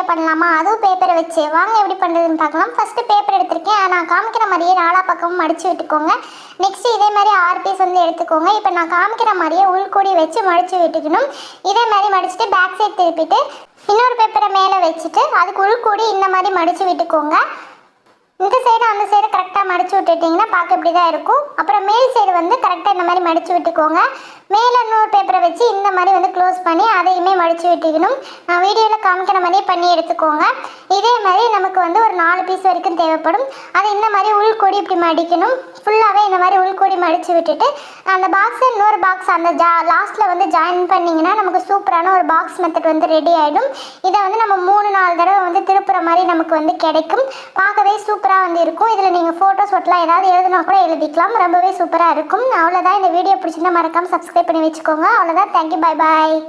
மாதிரியே பண்ணலாமா, அதுவும் பேப்பரை வச்சு. வாங்க எப்படி பண்ணுறதுன்னு பார்க்கலாம். ஃபஸ்ட்டு பேப்பர் எடுத்திருக்கேன். நான் காமிக்கிற மாதிரியே 4 பக்கமும் மடித்து விட்டுக்கோங்க. நெக்ஸ்ட்டு இதே மாதிரி 6 பீஸ் வந்து எடுத்துக்கோங்க. இப்போ நான் காமிக்கிற மாதிரியே உள்கூடி வச்சு மடித்து விட்டுக்கணும். இதே மாதிரி மடிச்சுட்டு பேக் சைட் திருப்பிட்டு இன்னொரு பேப்பரை மேலே வச்சுட்டு அதுக்கு உள்கூடி இந்த மாதிரி மடித்து விட்டுக்கோங்க. இந்த சைடு அந்த சைடு கரெக்டாக மடித்து விட்டுட்டிங்கன்னா பார்க்க இப்படி தான் இருக்கும். அப்புறம் மேல் சைடு வந்து கரெக்டாக இந்த மாதிரி மடித்து விட்டுக்கோங்க. மேலே இன்னொரு பேப்பரை வச்சு இந்த மாதிரி வந்து க்ளோஸ் பண்ணி அதையுமே மடித்து விட்டுக்கணும். நான் வீடியோவில் காமிக்கிற மாதிரியே பண்ணி எடுத்துக்கோங்க. இதே மாதிரி நமக்கு வந்து ஒரு 4 பீஸ் வரைக்கும் தேவைப்படும். அதை இந்த மாதிரி உள்கூடி இப்படி மடிக்கணும். ஃபுல்லாகவே இந்த மாதிரி உள்கூடி மடித்து விட்டுட்டு அந்த பாக்ஸை இன்னொரு பாக்ஸ் அந்த லாஸ்ட்டில் வந்து ஜாயின் பண்ணிங்கன்னா நமக்கு சூப்பரான ஒரு பாக்ஸ் மெத்தட் வந்து ரெடி ஆகிடும். இதை வந்து நம்ம 3-4 தடவை வந்து திருப்புற மாதிரி நமக்கு வந்து கிடைக்கும். பார்க்கவே சூப்பராக வந்து இருக்கும். இதில் நீங்கள் ஃபோட்டோஸ் ஒட்டலாம், ஏதாவது எழுதுனா கூட எழுதிக்கலாம். ரொம்பவே சூப்பராக இருக்கும். அவ்வளோதான். இந்த வீடியோ பிடிச்சிருந்தா மறக்காமல் சப்ஸ்கிரைப் பண்ணி வச்சுக்கோங்க. அவ்வளோதான். தேங்க்யூ. Bye bye.